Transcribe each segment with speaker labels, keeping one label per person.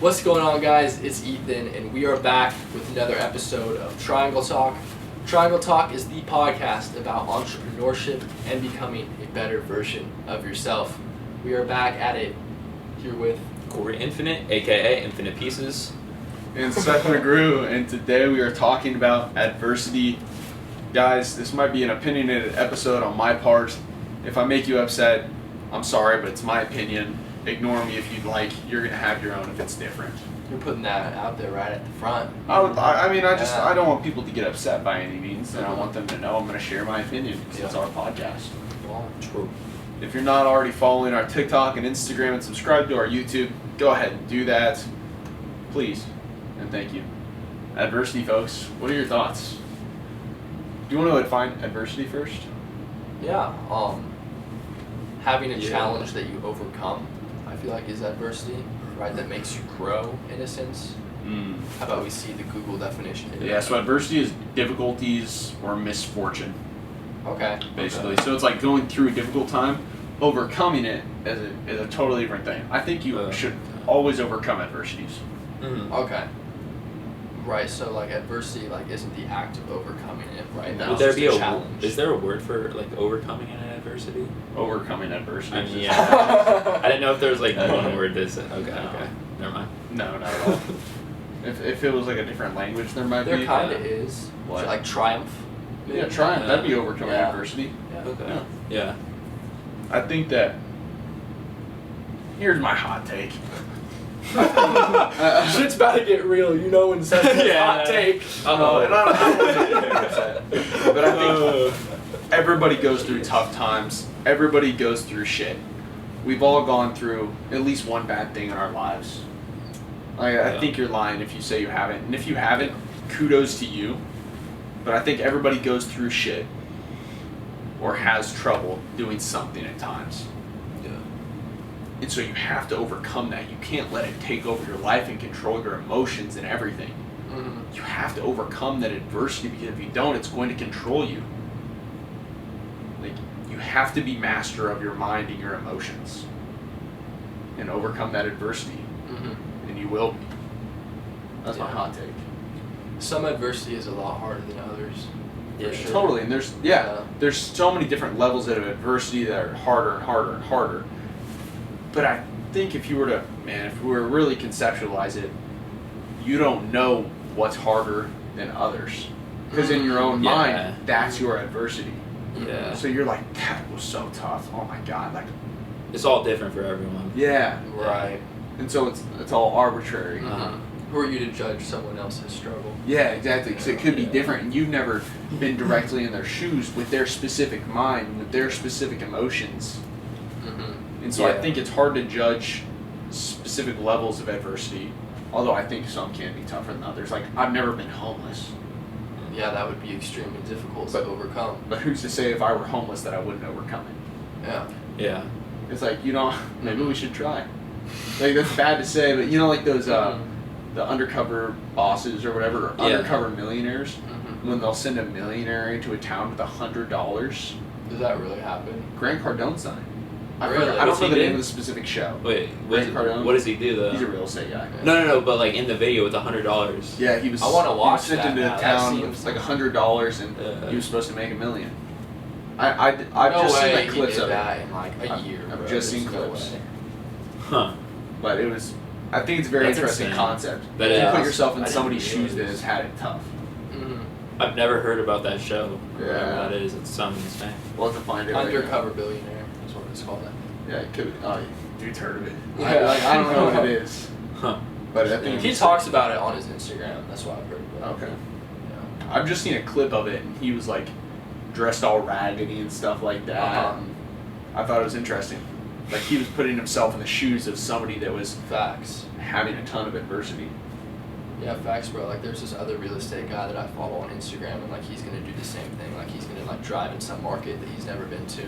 Speaker 1: What's going on, guys? It's Ethan, and we are back with another episode of Triangle Talk. Triangle Talk is the podcast about entrepreneurship and becoming a better version of yourself. We are back at it here with
Speaker 2: Cory Infinite, aka Infinite Pieces.
Speaker 3: And Seth McGrew, and today we are talking about adversity. Guys, this might be an opinionated episode on my part. If I make you upset, I'm sorry, but it's my opinion. Ignore me if you'd like. You're going to have your own if it's different.
Speaker 1: You're putting that out there right at the front.
Speaker 3: I don't want people to get upset by any means, and I want them to know I'm going to share my opinion because it's our podcast.
Speaker 1: Well,
Speaker 2: True.
Speaker 3: If you're not already following our TikTok and Instagram and subscribe to our YouTube, go ahead and do that. Please. And thank you. Adversity, folks. What are your thoughts? Do you want to define adversity first?
Speaker 1: yeah. Having a challenge that you overcome, I feel like is adversity, right? That makes you grow, in a sense. How about we see the Google definition?
Speaker 3: Yeah, so adversity is difficulties or misfortune,
Speaker 1: Okay.
Speaker 3: basically.
Speaker 1: Okay.
Speaker 3: So it's like going through a difficult time, overcoming it is a totally different thing. I think you should always overcome adversities.
Speaker 1: Okay. Right, so like adversity isn't the act of overcoming it, right?
Speaker 2: Would there be a
Speaker 1: challenge.
Speaker 2: Is there a word for overcoming an adversity?
Speaker 3: Overcoming adversity.
Speaker 2: I mean, yeah. I didn't know if there was one word that said. Okay,
Speaker 3: No.
Speaker 2: okay, never mind.
Speaker 3: No, not at all. If it was like a different language, there might be.
Speaker 1: There kind of is.
Speaker 3: What?
Speaker 1: Like triumph.
Speaker 3: Yeah, triumph. That'd be overcoming
Speaker 1: Yeah.
Speaker 3: adversity.
Speaker 1: Yeah.
Speaker 2: Okay. Yeah.
Speaker 3: I think that. Here's my hot take.
Speaker 1: Shit's about to get real, you know, when Seth says hot take.
Speaker 3: And I don't but I think everybody goes through tough times. Everybody goes through shit. We've all gone through at least one bad thing in our lives. I think you're lying if you say you haven't. And if you haven't, kudos to you. But I think everybody goes through shit or has trouble doing something at times. And so you have to overcome that. You can't let it take over your life and control your emotions and everything.
Speaker 1: Mm-hmm.
Speaker 3: You have to overcome that adversity, because if you don't, it's going to control you. Like, you have to be master of your mind and your emotions and overcome that adversity.
Speaker 1: Mm-hmm.
Speaker 3: And you will be. That's my hot take.
Speaker 1: Some adversity is a lot harder than others.
Speaker 2: Yeah,
Speaker 1: sure.
Speaker 3: Totally. And there's so many different levels of adversity that are harder and harder and harder. But I think if we were to really conceptualize it, you don't know what's harder than others. Because in your own mind, that's your adversity.
Speaker 2: Yeah.
Speaker 3: So you're like, that was so tough. Oh my God. Like,
Speaker 2: It's all different for everyone.
Speaker 3: yeah.
Speaker 1: Right.
Speaker 3: And so it's all arbitrary.
Speaker 1: Mm-hmm. Who are you to judge someone else's struggle?
Speaker 3: Yeah, exactly. Because it could be different, and you've never been directly in their shoes with their specific mind, with their specific emotions.
Speaker 1: Mm-hmm.
Speaker 3: And so I think it's hard to judge specific levels of adversity, although I think some can be tougher than others. Like, I've never been homeless.
Speaker 1: Yeah, that would be extremely difficult to overcome.
Speaker 3: But who's to say if I were homeless that I wouldn't overcome it?
Speaker 1: Yeah.
Speaker 2: Yeah.
Speaker 3: It's like, maybe we should try. Like, that's bad to say, but like those, the undercover bosses or whatever, or undercover millionaires, when they'll send a millionaire into a town with $100.
Speaker 1: Does that really happen?
Speaker 3: Grant Cardone's done it.
Speaker 1: Really?
Speaker 3: I don't know the
Speaker 2: did?
Speaker 3: name of the specific show.
Speaker 2: Wait,
Speaker 3: Grant Cardone?
Speaker 2: what does he do though?
Speaker 3: He's a real estate guy.
Speaker 2: No, but in the video with $100.
Speaker 3: Yeah, he was.
Speaker 1: I wanna watch
Speaker 3: he was sent
Speaker 1: that
Speaker 3: into
Speaker 1: now.
Speaker 3: a
Speaker 1: That
Speaker 3: town
Speaker 1: seems-
Speaker 3: with like $100, and he was supposed to make $1 million. I've just seen like clips
Speaker 1: he did
Speaker 3: of
Speaker 1: that
Speaker 3: it.
Speaker 1: in like a year.
Speaker 3: I've
Speaker 1: bro.
Speaker 3: just seen
Speaker 1: There's no
Speaker 3: clips.
Speaker 1: way.
Speaker 2: Huh.
Speaker 3: But it was. I think it's a very
Speaker 2: That's
Speaker 3: interesting
Speaker 2: insane.
Speaker 3: concept.
Speaker 2: That
Speaker 3: If you
Speaker 2: is.
Speaker 3: put yourself in
Speaker 2: I didn't
Speaker 3: somebody's shoes that
Speaker 2: realize.
Speaker 3: has had it tough.
Speaker 1: Mm-hmm.
Speaker 2: I've never heard about that show.
Speaker 3: Yeah.
Speaker 2: Whatever that is. It sounds insane.
Speaker 3: We'll have to find it. right now.
Speaker 1: Undercover billionaire is what it's called.
Speaker 3: Yeah, it could. Oh, dude's heard of it.
Speaker 1: Yeah.
Speaker 3: I don't know what it is,
Speaker 2: Huh.
Speaker 3: but I think
Speaker 1: He talks about it on his Instagram. That's why I've heard about it.
Speaker 3: Okay.
Speaker 1: Yeah.
Speaker 3: I've just seen a clip of it, and he was like dressed all raggedy and stuff like that.
Speaker 1: Uh-huh.
Speaker 3: And I thought it was interesting. Like, he was putting himself in the shoes of somebody that was
Speaker 1: Facts.
Speaker 3: having a ton of adversity.
Speaker 1: Yeah, facts, bro. Like, there's this other real estate guy that I follow on Instagram, and like he's gonna do the same thing. Like, he's gonna like drive in some market that he's never been to,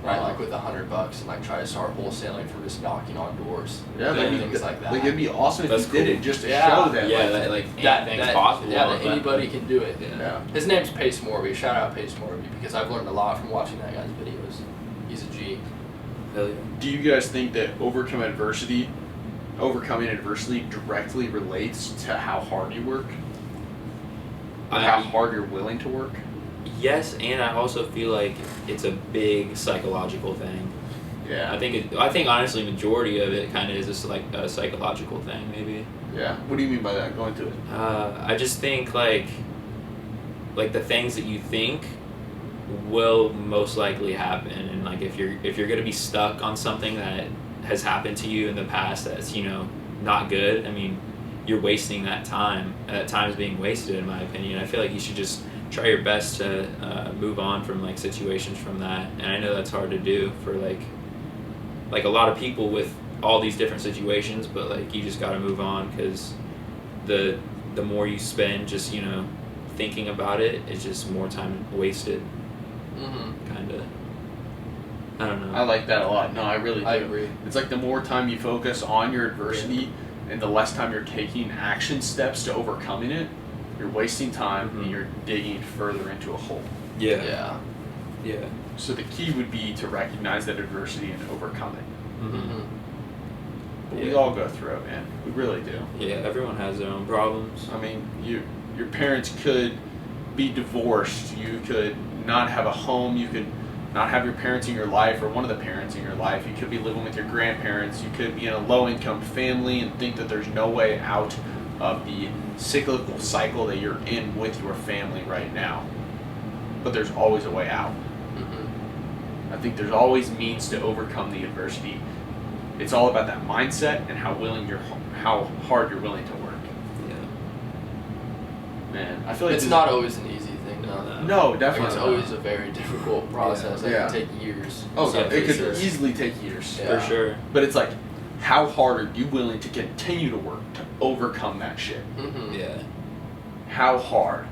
Speaker 1: right? Like with $100, and like try to start wholesaling from just knocking on doors.
Speaker 3: Yeah,
Speaker 1: doing things like that.
Speaker 3: Like, it'd be awesome if
Speaker 2: That's
Speaker 3: he did
Speaker 2: cool.
Speaker 3: it just to
Speaker 1: Yeah.
Speaker 3: show that.
Speaker 2: Anything's possible.
Speaker 1: Yeah,
Speaker 2: with
Speaker 1: that anybody can do it.
Speaker 3: Yeah.
Speaker 1: His name's Pace Morby. Shout out Pace Morby, because I've learned a lot from watching that guy's videos. He's a G.
Speaker 2: Hell yeah.
Speaker 3: Do you guys think that overcome adversity overcoming adversity directly relates to how hard you work? Or
Speaker 2: I-
Speaker 3: how hard you're willing to work?
Speaker 2: Yes, and I also feel like it's a big psychological thing.
Speaker 3: Yeah.
Speaker 2: I think honestly, majority of it kind of is just like a psychological thing, maybe.
Speaker 3: Yeah. What do you mean by that? Go into it.
Speaker 2: I just think like the things that you think will most likely happen, and like if you're gonna be stuck on something that has happened to you in the past that's not good. I mean, you're wasting that time. That time is being wasted, in my opinion. I feel like you should just try your best to move on from like situations from that, and I know that's hard to do for like a lot of people with all these different situations, but like you just got to move on, because the more you spend just thinking about it, it's just more time wasted. Kind of. I don't know.
Speaker 3: I like that a lot. No, I really do.
Speaker 1: I agree.
Speaker 3: It's like the more time you focus on your adversity and the less time you're taking action steps to overcoming it, you're wasting time and you're digging further into a hole.
Speaker 2: Yeah.
Speaker 3: So the key would be to recognize that adversity and overcome it. But we all go through it, man. We really do.
Speaker 2: Yeah, everyone has their own problems.
Speaker 3: I mean, your parents could be divorced. You could not have a home. You could not have your parents in your life, or one of the parents in your life. You could be living with your grandparents. You could be in a low-income family and think that there's no way out of the cyclical cycle that you're in with your family right now. But there's always a way out. I think there's always means to overcome the adversity. It's all about that mindset and how hard you're willing to work.
Speaker 2: Yeah.
Speaker 3: Man, I feel like
Speaker 1: It's not always an easy thing, though.
Speaker 3: No,
Speaker 1: Like,
Speaker 3: definitely
Speaker 1: it's
Speaker 3: not.
Speaker 1: always a very difficult process. It
Speaker 3: Yeah.
Speaker 1: can take years.
Speaker 3: Oh,
Speaker 1: Some
Speaker 3: it could
Speaker 1: cases.
Speaker 3: easily take years.
Speaker 1: Yeah.
Speaker 2: For sure.
Speaker 3: But it's like, how hard are you willing to continue to work to overcome that shit?
Speaker 2: Yeah.
Speaker 3: How hard?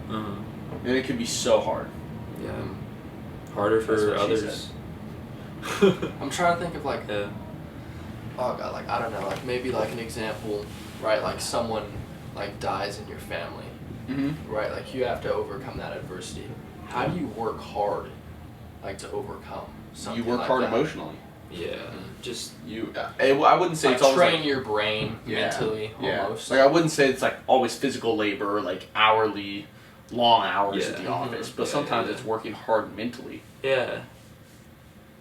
Speaker 2: Uh-huh.
Speaker 3: And it can be so hard.
Speaker 2: Yeah. Harder
Speaker 3: That's
Speaker 2: for
Speaker 3: what she
Speaker 2: others.
Speaker 1: I'm trying to think of like,
Speaker 2: Yeah.
Speaker 1: oh god, like I don't know, like maybe like an example, right? Like someone like dies in your family, right? Like you have to overcome that adversity. How do you work hard, like to overcome something?
Speaker 3: You work
Speaker 1: like
Speaker 3: hard
Speaker 1: that?
Speaker 3: emotionally.
Speaker 2: Yeah. Just
Speaker 3: I wouldn't say
Speaker 1: Like
Speaker 3: it's always
Speaker 1: train
Speaker 3: like,
Speaker 1: your brain mentally almost.
Speaker 3: Like I wouldn't say it's like always physical labor, like hourly, long hours at the
Speaker 2: Yeah.
Speaker 3: office. But
Speaker 2: Yeah,
Speaker 3: sometimes
Speaker 2: yeah.
Speaker 3: it's working hard mentally.
Speaker 2: yeah.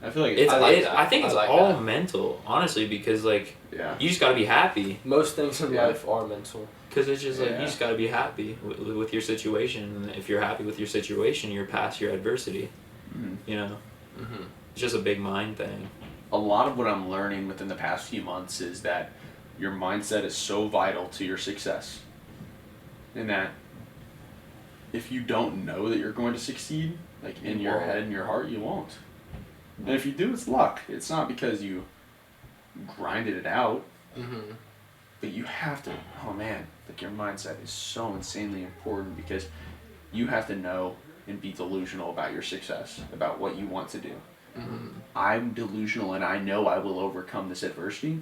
Speaker 3: I feel like
Speaker 2: It's
Speaker 1: I like that.
Speaker 2: I think it's
Speaker 1: I like
Speaker 2: all
Speaker 1: that.
Speaker 2: mental, honestly, because like
Speaker 3: yeah.
Speaker 2: you just gotta be happy.
Speaker 1: Most things in
Speaker 3: Yeah.
Speaker 1: life are mental.
Speaker 2: Because it's just like
Speaker 3: Yeah.
Speaker 2: you just gotta be happy with your situation. And if you're happy with your situation, you're past your adversity.
Speaker 3: Mhm.
Speaker 2: It's just a big mind thing.
Speaker 3: A lot of what I'm learning within the past few months is that your mindset is so vital to your success. And that if you don't know that you're going to succeed, like in
Speaker 1: You
Speaker 3: your
Speaker 1: won't.
Speaker 3: head and your heart, you won't. And if you do, it's luck. It's not because you grinded it out, but you have to, oh man, like your mindset is so insanely important, because you have to know and be delusional about your success, about what you want to do. I'm delusional and I know I will overcome this adversity.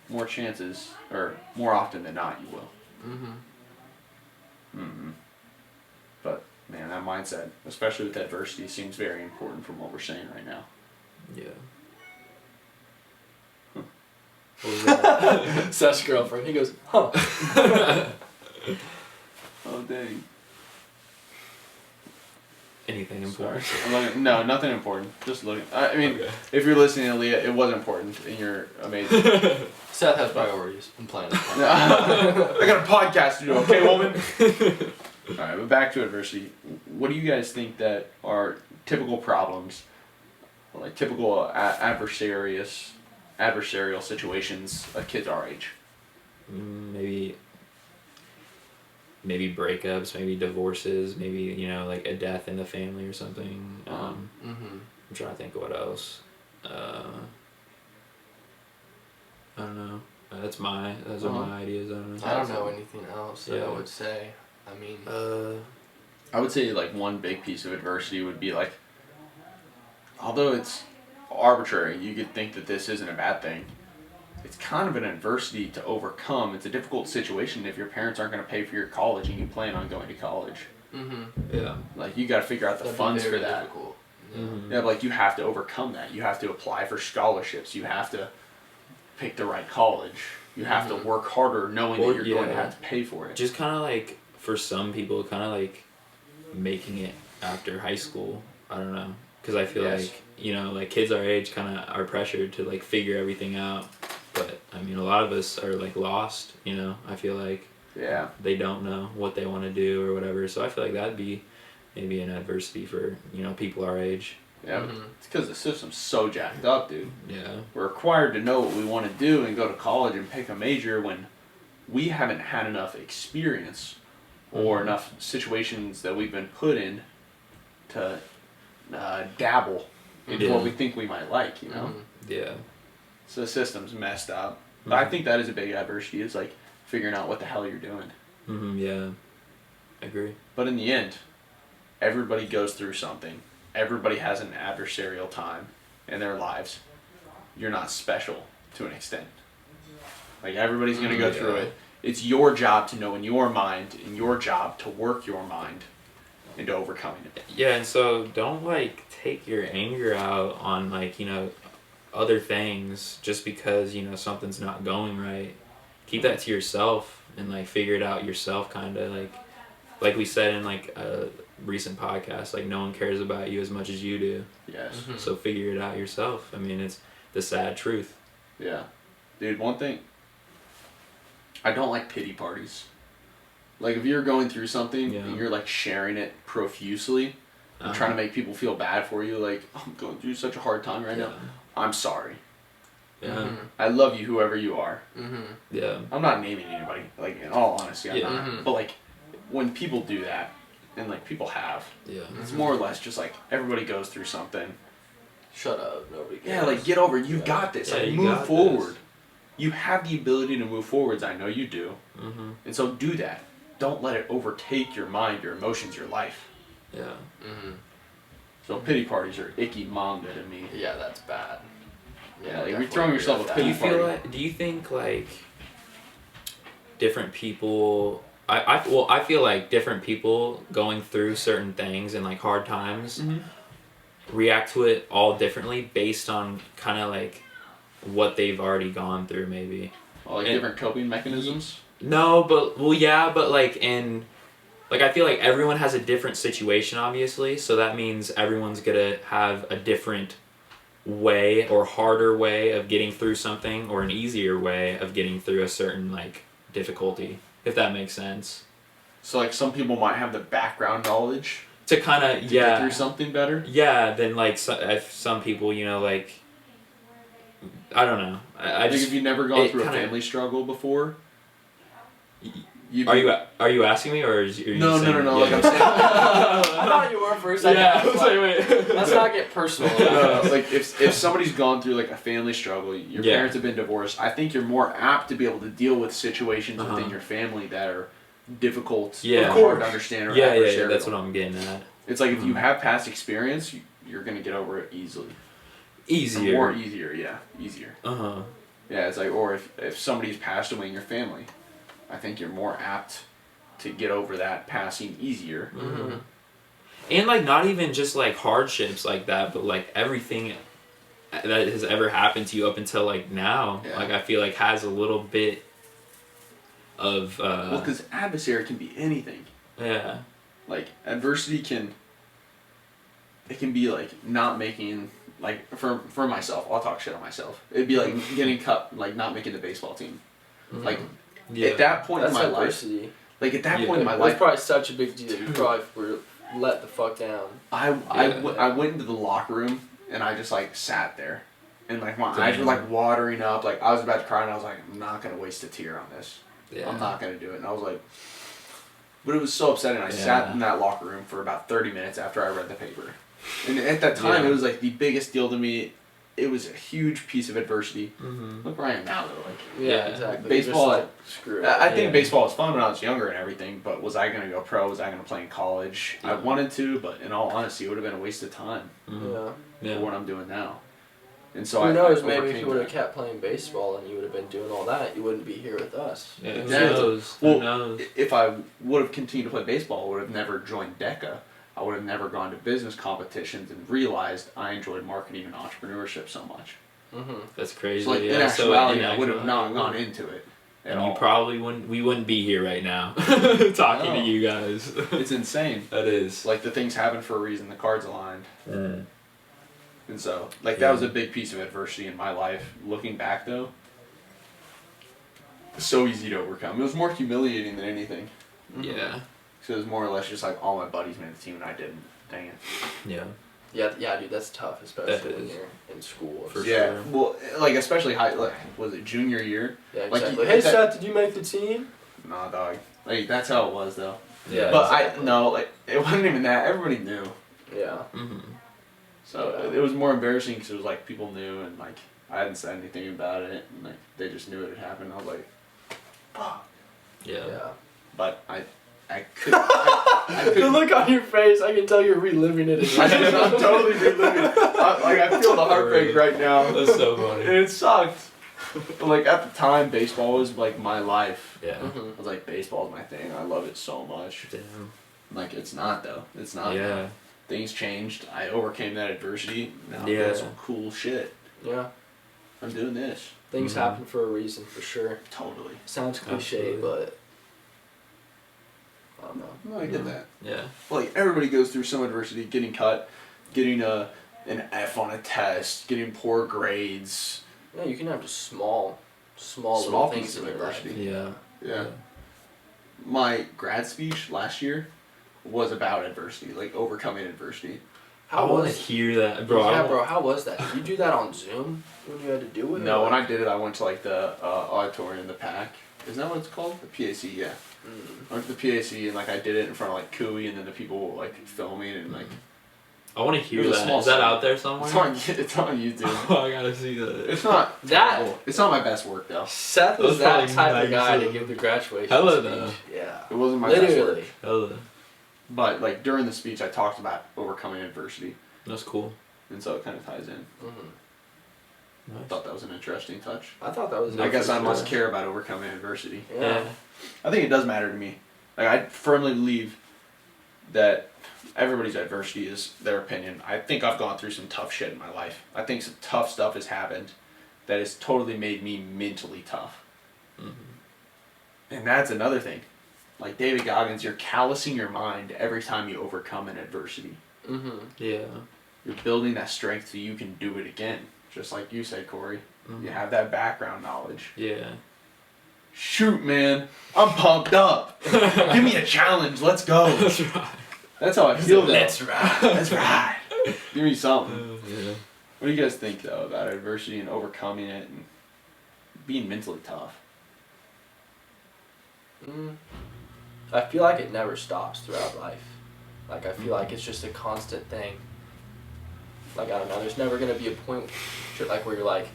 Speaker 3: More chances, or more often than not, you will. But man, that mindset, especially with adversity, seems very important from what we're saying right now.
Speaker 2: Yeah. What was that?
Speaker 1: Seth's girlfriend. He goes, huh.
Speaker 3: Oh dang.
Speaker 2: Anything important?
Speaker 3: I'm looking, no, nothing important. Just looking. I mean,
Speaker 2: Okay.
Speaker 3: if you're listening, Aaliyah, it was important, and you're amazing.
Speaker 1: Seth has priorities. I'm playing.
Speaker 3: I got a podcast to do, okay, woman? Alright, but back to adversity. What do you guys think that are typical problems, or like typical adversarial situations of kids our age?
Speaker 2: Maybe breakups, maybe divorces, maybe like a death in the family or something. I'm trying to think of what else. I don't know. Those are my ideas. I don't know.
Speaker 1: I don't know anything else that I
Speaker 2: Yeah.
Speaker 1: would say. I mean,
Speaker 3: I would say like one big piece of adversity would be like, although it's arbitrary, you could think that this isn't a bad thing. It's kind of an adversity to overcome. It's a difficult situation if your parents aren't going to pay for your college and you plan on going to college.
Speaker 2: Yeah.
Speaker 3: Like you got to figure out the
Speaker 1: that'd be
Speaker 3: funds for
Speaker 1: very
Speaker 3: that.
Speaker 1: difficult.
Speaker 3: Yeah, but like you have to overcome that. You have to apply for scholarships. You have to pick the right college. You have to work harder knowing that you're going to have to pay for it.
Speaker 2: Just kind of like, for some people, kind of like making it after high school. I don't know. Because I feel like, you know, like kids our age kind of are pressured to like figure everything out. But I mean, a lot of us are like lost, you know, I feel like.
Speaker 3: Yeah.
Speaker 2: They don't know what they want to do or whatever. So I feel like that'd be maybe an adversity for, you know, people our age.
Speaker 3: Yeah, it's because the system's so jacked up, dude.
Speaker 2: Yeah.
Speaker 3: We're required to know what we want to do and go to college and pick a major when we haven't had enough experience or enough situations that we've been put in to dabble in what we think we might like, you know?
Speaker 2: Yeah.
Speaker 3: So the system's messed up. But I think that is a big adversity, is like figuring out what the hell you're doing.
Speaker 2: Yeah. I agree.
Speaker 3: But in the end, everybody goes through something. Everybody has an adversarial time in their lives. You're not special to an extent. Like, everybody's going to go through it. It's your job to know in your mind, and your job to work your mind into overcoming it.
Speaker 2: Yeah, and so don't, like, take your anger out on, like, you know, other things just because, you know, something's not going right. Keep that to yourself and, like, figure it out yourself, kind of. Like we said in, like, a recent podcast, like, no one cares about you as much as you do.
Speaker 3: Yes.
Speaker 2: So figure it out yourself. I mean, it's the sad truth.
Speaker 3: Yeah. Dude, one thing, I don't like pity parties. Like, if you're going through something and you're, like, sharing it profusely and trying to make people feel bad for you, like, I'm going through such a hard time right now. I'm sorry.
Speaker 2: Yeah.
Speaker 3: I love you, whoever you are.
Speaker 2: Yeah.
Speaker 3: I'm not naming anybody, like, in all honesty, I'm not. But, like, when people do that, and, like, people have, it's more or less just, like, everybody goes through something.
Speaker 1: Shut up, nobody cares.
Speaker 3: Yeah, like, get over it. You got this. Like, move forward. You have the ability to move forwards. I know you do. And so do that. Don't let it overtake your mind, your emotions, your life.
Speaker 2: Yeah.
Speaker 3: So pity parties are icky manga to me.
Speaker 1: Yeah, that's bad.
Speaker 3: Yeah, like, you're throwing yourself a pity party.
Speaker 2: Do you think, like, different people... I feel like different people going through certain things and, like, hard times react to it all differently based on kind of, like, what they've already gone through, maybe.
Speaker 3: Well, like, different coping mechanisms?
Speaker 2: No, but... Well, yeah, but, like, in... Like, I feel like everyone has a different situation, obviously, so that means everyone's gonna have a different way or harder way of getting through something or an easier way of getting through a certain, like, difficulty, if that makes sense.
Speaker 3: So, like, some people might have the background knowledge
Speaker 2: to kind of,
Speaker 3: get through something better?
Speaker 2: Yeah, than, like, if some people, you know, like, I don't know. I
Speaker 3: think
Speaker 2: just...
Speaker 3: if you've never gone through a family struggle before...
Speaker 2: Are you asking me, or are you saying...
Speaker 3: No. Like, I'm saying...
Speaker 1: I thought you were for a second.
Speaker 2: Yeah, I was like, wait.
Speaker 1: Let's not get personal.
Speaker 3: No, like, if somebody's gone through, like, a family struggle, your parents have been divorced, I think you're more apt to be able to deal with situations within your family that are difficult or hard to understand or adversarial.
Speaker 2: Yeah, that's what I'm getting at.
Speaker 3: It's like, if you have past experience, you're going to get over it easily.
Speaker 2: Easier.
Speaker 3: More easier, yeah. Easier. Yeah, it's like, or if somebody's passed away in your family, I think you're more apt to get over that passing easier.
Speaker 2: And, like, not even just, like, hardships like that, but, like, everything that has ever happened to you up until, like, now, like, I feel like has a little bit of...
Speaker 3: well, because adversary can be anything.
Speaker 2: Yeah.
Speaker 3: Like, adversity can be, like, not making... Like, for myself, I'll talk shit on myself. It'd be, like, getting cut, like, not making the baseball team. Like... At that point in my life, like, at that point in my life,
Speaker 1: that's probably such a big deal. You probably were let the fuck down.
Speaker 3: I went into the locker room and I just, like, sat there, and, like, my eyes were, like, watering up. Like, I was about to cry, and I was like, I'm not gonna waste a tear on this. I'm not gonna do it. And I was like, but it was so upsetting. I sat in that locker room for about 30 minutes after I read the paper, and at that time, it was, like, the biggest deal to me. It was a huge piece of adversity. Look where I am now, though. Like,
Speaker 1: exactly.
Speaker 3: Baseball,
Speaker 1: like, screw it.
Speaker 3: I think baseball was fun when I was younger and everything, but was I going to go pro? Was I going to play in college? I wanted to, but in all honesty, it would have been a waste of time for what I'm doing now. And so
Speaker 1: who knows, maybe if you would have kept playing baseball and you would have been doing all that, you wouldn't be here with us.
Speaker 2: Yeah, who knows?
Speaker 3: If I would have continued to play baseball, I would have never joined DECA. I would have never gone to business competitions and realized I enjoyed marketing and entrepreneurship so much.
Speaker 1: Mm-hmm.
Speaker 2: That's crazy.
Speaker 3: So like in
Speaker 2: yeah.
Speaker 3: actuality, I would have
Speaker 2: actuality,
Speaker 3: not gone into it at
Speaker 2: And
Speaker 3: all.
Speaker 2: you probably wouldn't. We wouldn't be here right now talking to
Speaker 3: No.
Speaker 2: you guys.
Speaker 3: It's insane.
Speaker 2: That is.
Speaker 3: Like the things happen for a reason. The cards aligned.
Speaker 2: Mm.
Speaker 3: And so, like,
Speaker 2: Yeah.
Speaker 3: that was a big piece of adversity in my life. Looking back, though, so easy to overcome. It was more humiliating than anything.
Speaker 2: Yeah.
Speaker 3: So it was more or less just like all my buddies made the team and I didn't. Dang it.
Speaker 2: Yeah.
Speaker 1: Yeah, dude, that's tough, especially
Speaker 2: That
Speaker 1: when
Speaker 2: is.
Speaker 1: you're in school.
Speaker 2: For
Speaker 3: Yeah.
Speaker 2: sure.
Speaker 3: Well, like, especially high, like, was it junior year?
Speaker 1: Yeah,
Speaker 3: Like,
Speaker 1: exactly.
Speaker 3: you-
Speaker 1: Hey,
Speaker 3: that-
Speaker 1: Seth, did you make the team?
Speaker 3: Nah, dog. Like, that's how it was, though.
Speaker 2: Yeah.
Speaker 3: But
Speaker 1: exactly.
Speaker 3: like, it wasn't even that. Everybody knew.
Speaker 1: Yeah.
Speaker 2: Mm-hmm.
Speaker 3: So
Speaker 1: Yeah.
Speaker 3: it was more embarrassing because it was like people knew and like I hadn't said anything about it and like they just knew it had happened. I was like, fuck.
Speaker 2: Yeah.
Speaker 1: Yeah.
Speaker 3: But I could. I
Speaker 1: The
Speaker 3: couldn't.
Speaker 1: look on your face, I can tell you're reliving it.
Speaker 3: I'm totally reliving it. I feel the heartbreak right now.
Speaker 2: That's so funny.
Speaker 3: And it sucked. But like at the time, baseball was like my life.
Speaker 2: Yeah.
Speaker 1: Mm-hmm.
Speaker 3: I was like, baseball's my thing. I love it so much.
Speaker 2: Damn.
Speaker 3: Like it's not though. It's not.
Speaker 2: Yeah.
Speaker 3: Things changed. I overcame that adversity. Now I'm
Speaker 2: Yeah.
Speaker 3: doing some cool shit.
Speaker 1: Yeah.
Speaker 3: I'm doing this.
Speaker 1: Things
Speaker 2: Mhm.
Speaker 1: happen for a reason, for sure.
Speaker 3: Totally.
Speaker 1: Sounds cliche,
Speaker 2: Absolutely.
Speaker 1: but I don't know.
Speaker 3: No, I get that.
Speaker 2: Yeah.
Speaker 3: Like everybody goes through some adversity, getting cut, getting an F on a test, getting poor grades.
Speaker 1: Yeah, you can have just small
Speaker 3: Small
Speaker 1: little
Speaker 3: pieces
Speaker 1: things
Speaker 3: of
Speaker 1: in your life.
Speaker 3: adversity.
Speaker 2: Yeah.
Speaker 3: Yeah. My grad speech last year was about adversity, like overcoming adversity.
Speaker 1: How
Speaker 2: I want to
Speaker 1: was?
Speaker 2: hear that, bro.
Speaker 1: Yeah, bro. How was that? Did you do that on Zoom when you had to do it?
Speaker 3: No,
Speaker 1: or
Speaker 3: when
Speaker 1: like-
Speaker 3: I did it, I went to like the auditorium, the PAC. Isn't that what it's called? The PAC, yeah.
Speaker 1: Mm.
Speaker 3: I went to the PAC and like I did it in front of like Cooey and then the people like filming and like
Speaker 2: I want to hear
Speaker 3: It was a
Speaker 2: that.
Speaker 3: small
Speaker 2: Is that
Speaker 3: city.
Speaker 2: out there somewhere?
Speaker 3: it's on YouTube.
Speaker 2: Oh, I gotta see that.
Speaker 3: It's not
Speaker 1: That-
Speaker 3: terrible. It's not my best work though.
Speaker 1: Seth
Speaker 2: That was
Speaker 1: was that
Speaker 2: probably
Speaker 1: type of guy
Speaker 2: nice.
Speaker 1: to give the graduation
Speaker 2: Hella
Speaker 1: speech.
Speaker 2: though.
Speaker 1: Yeah.
Speaker 3: It wasn't my best work.
Speaker 1: Literally.
Speaker 2: Hella.
Speaker 3: But like during the speech, I talked about overcoming adversity,
Speaker 2: That's cool.
Speaker 3: and so it kind of ties in.
Speaker 1: hmm
Speaker 3: I
Speaker 2: Nice.
Speaker 3: thought that was an interesting touch.
Speaker 1: I thought that was.
Speaker 3: I guess I
Speaker 1: for
Speaker 3: must
Speaker 1: sure.
Speaker 3: care about overcoming adversity.
Speaker 1: Yeah.
Speaker 3: I think it does matter to me. Like I firmly believe that everybody's adversity is their opinion. I think I've gone through some tough shit in my life. I think some tough stuff has happened that has totally made me mentally tough.
Speaker 2: Mm-hmm.
Speaker 3: And that's another thing. Like David Goggins, you're callousing your mind every time you overcome an adversity.
Speaker 1: Mm-hmm.
Speaker 2: Yeah.
Speaker 3: You're building that strength so you can do it again. Just like you said, Corey.
Speaker 2: Mhm.
Speaker 3: You have that background knowledge.
Speaker 2: Yeah.
Speaker 3: Shoot, man. I'm pumped up. Give me a challenge. Let's go.
Speaker 2: That's right.
Speaker 3: That's how I feel. though.
Speaker 1: Let's ride.
Speaker 3: That's right. Give me something.
Speaker 2: Yeah.
Speaker 3: What do you guys think though about adversity and overcoming it and being mentally tough?
Speaker 1: I feel like it never stops throughout life. Like, I feel like it's just a constant thing. Like, I don't know, there's never going to be a point where you're like,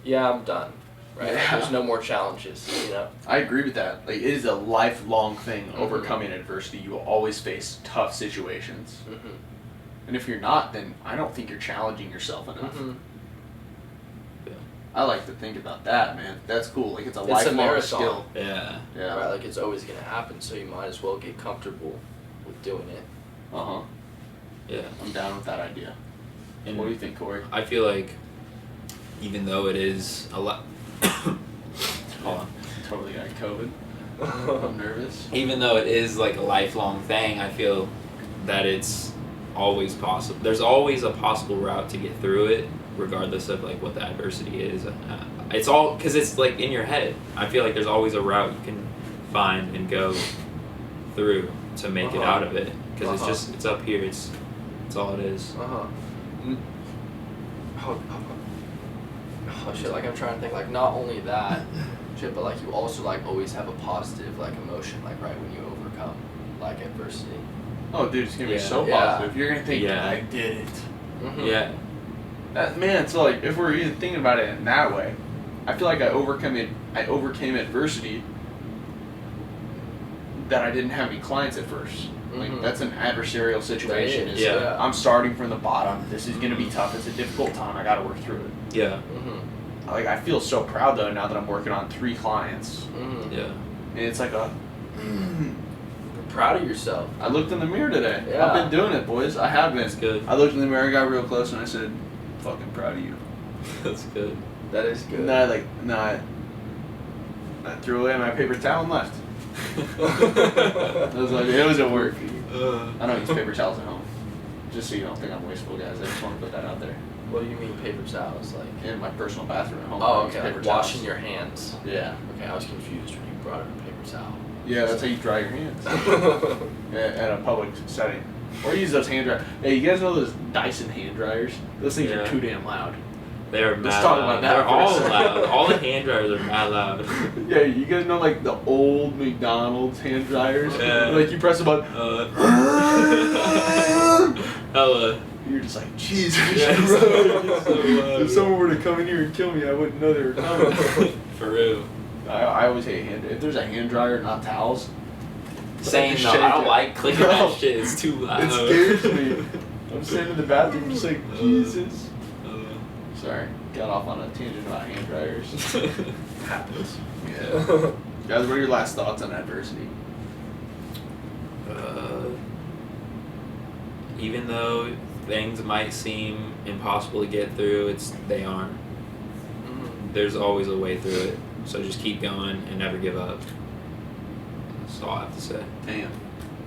Speaker 1: yeah, I'm done. Right? Like,
Speaker 3: Yeah.
Speaker 1: there's no more challenges, you know?
Speaker 3: I agree with that. Like it is a lifelong thing. Overcoming adversity, you will always face tough situations.
Speaker 1: Mm-hmm.
Speaker 3: And if you're not, then I don't think you're challenging yourself enough.
Speaker 1: Mm-hmm.
Speaker 3: I like to think about that, man. That's cool. Like it's a
Speaker 1: It's a
Speaker 3: lifelong
Speaker 1: marathon.
Speaker 3: skill.
Speaker 2: Yeah.
Speaker 3: Yeah.
Speaker 1: Right, like, it's always going to happen, so you might as well get comfortable with doing it.
Speaker 3: Uh huh.
Speaker 2: Yeah.
Speaker 3: I'm down with that idea.
Speaker 2: And
Speaker 3: What do you think, Corey?
Speaker 2: I feel like, even though it is a lot. Hold on.
Speaker 3: Totally got COVID. I'm nervous.
Speaker 2: Even though it is like a lifelong thing, I feel that it's always possible. There's always a possible route to get through it, regardless of like what the adversity is. It's all because it's like in your head. I feel like there's always a route you can find and go through to make it out of it. Because it's up here. It's all it is.
Speaker 1: Uh-huh. Oh shit, like I'm trying to think, like not only that, shit, but like you also like always have a positive like emotion, like right when you overcome like adversity.
Speaker 3: Oh, dude, it's gonna be
Speaker 2: Yeah.
Speaker 3: so
Speaker 1: Yeah.
Speaker 3: positive. You're gonna think,
Speaker 2: Yeah.
Speaker 3: I did it.
Speaker 1: Mm-hmm.
Speaker 2: Yeah.
Speaker 3: Man, so like if we're even thinking about it in that way, I feel like I overcame adversity that I didn't have any clients at first. Like
Speaker 1: Mhm.
Speaker 3: that's an adversarial situation.
Speaker 1: That is,
Speaker 3: Is,
Speaker 2: yeah.
Speaker 3: I'm starting from the bottom. This is gonna be tough. It's a difficult time. I gotta work through it.
Speaker 2: Yeah.
Speaker 1: Mm-hmm.
Speaker 3: Like I feel so proud though now that I'm working on 3 clients,
Speaker 1: Mm-hmm.
Speaker 2: Yeah.
Speaker 3: and it's like a.
Speaker 1: You're proud of yourself.
Speaker 3: I looked in the mirror today.
Speaker 1: Yeah.
Speaker 3: I've been doing it, boys. I have been.
Speaker 2: That's good.
Speaker 3: I looked in the mirror, got real close, and I said, "Fucking proud of you."
Speaker 2: That's good.
Speaker 1: That is good.
Speaker 3: I threw away my paper towel and left. It was at work. I don't use paper towels at home. Just so you don't think I'm wasteful, guys. I just want to put that out there.
Speaker 1: What do you mean paper towels? Like
Speaker 3: In my personal bathroom at home.
Speaker 1: oh,
Speaker 3: I use
Speaker 1: okay.
Speaker 3: paper
Speaker 1: Like
Speaker 3: towels.
Speaker 1: washing your hands.
Speaker 3: Yeah.
Speaker 1: Okay, I was confused when you brought up a paper towel.
Speaker 3: Yeah, that's how you dry your hands. At a public setting. Or use those hand dryers. Hey, you guys know those Dyson hand dryers? Those things are too damn loud.
Speaker 2: They're
Speaker 3: Let's
Speaker 2: mad
Speaker 3: talk
Speaker 2: loud.
Speaker 3: about that
Speaker 2: They're
Speaker 3: for a
Speaker 2: all
Speaker 3: second.
Speaker 2: loud. All the hand dryers are mad loud.
Speaker 3: Yeah, you guys know like the old McDonald's hand dryers?
Speaker 2: Yeah.
Speaker 3: Like you press a button.
Speaker 2: Hella.
Speaker 3: You're just like, Jesus
Speaker 2: Yeah,
Speaker 3: Christ.
Speaker 2: so loud.
Speaker 3: If someone were to come in here and kill me, I wouldn't know they were coming.
Speaker 2: For real.
Speaker 3: I always hate hand. If there's a hand dryer, not towels.
Speaker 2: Same
Speaker 3: just
Speaker 2: though.
Speaker 3: shake
Speaker 2: I don't
Speaker 3: it.
Speaker 2: like clicking
Speaker 3: No.
Speaker 2: that shit. It's too loud.
Speaker 3: It scares me. I'm sitting in the bathroom just like, Jesus. Sorry, got off on a tangent about hand dryers.
Speaker 1: Happens.
Speaker 3: Yeah. Guys, what are your last thoughts on adversity?
Speaker 2: Even though things might seem impossible to get through, they aren't. There's always a way through it. So just keep going and never give up. That's all I have to say.
Speaker 3: Damn.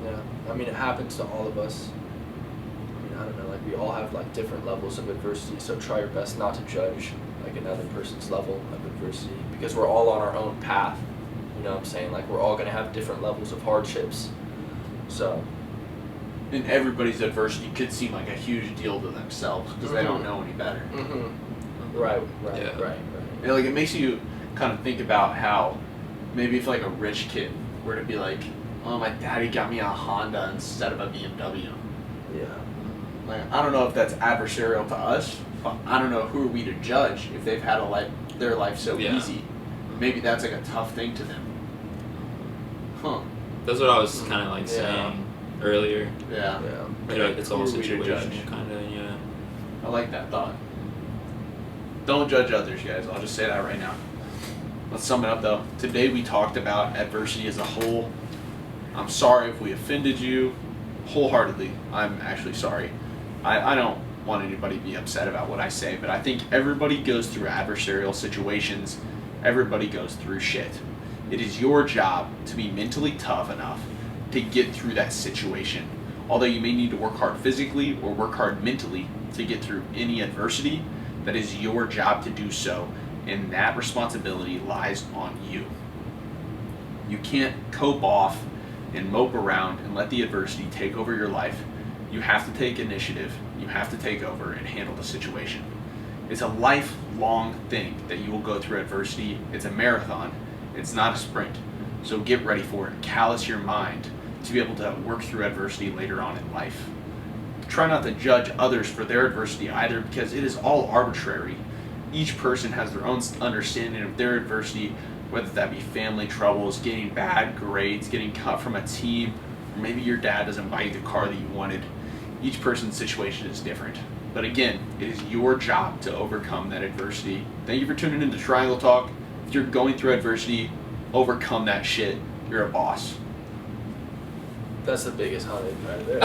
Speaker 1: Yeah, I mean it happens to all of us. I mean I don't know, like we all have like different levels of adversity. So try your best not to judge like another person's level of adversity because we're all on our own path. You know what I'm saying? Like we're all gonna have different levels of hardships. So.
Speaker 3: And everybody's adversity could seem like a huge deal to themselves because they don't know any better.
Speaker 1: Right.
Speaker 2: Yeah.
Speaker 1: Right.
Speaker 3: And like it makes you kind of think about how maybe if like a rich kid were to be like, oh, my daddy got me a Honda instead of a BMW.
Speaker 1: Yeah.
Speaker 3: Like I don't know if that's adversarial to us, but I don't know who are we to judge if they've had their life so
Speaker 2: Yeah.
Speaker 3: easy. Maybe that's like a tough thing to them. Huh.
Speaker 2: That's what I was kind of like saying earlier.
Speaker 3: Yeah.
Speaker 2: You know, it's all
Speaker 3: Who are we to judge?
Speaker 2: situational, kind of. Yeah.
Speaker 3: I like that thought. Don't judge others, guys. I'll just say that right now. Let's sum it up, though. Today we talked about adversity as a whole. I'm sorry if we offended you. Wholeheartedly, I'm actually sorry. I don't want anybody to be upset about what I say, but I think everybody goes through adversarial situations. Everybody goes through shit. It is your job to be mentally tough enough to get through that situation. Although you may need to work hard physically or work hard mentally to get through any adversity, that is your job to do so, and that responsibility lies on you. You can't cope off and mope around and let the adversity take over your life. You have to take initiative, you have to take over and handle the situation. It's a lifelong thing that you will go through adversity. It's a marathon, it's not a sprint. So get ready for it. Callous your mind to be able to work through adversity later on in life. Try not to judge others for their adversity either, because it is all arbitrary. Each person has their own understanding of their adversity, whether that be family troubles, getting bad grades, getting cut from a team, or maybe your dad doesn't buy you the car that you wanted. Each person's situation is different. But again, it is your job to overcome that adversity. Thank you for tuning into Triangle Talk. If you're going through adversity, overcome that shit. You're a boss.
Speaker 1: That's the biggest hunted right there.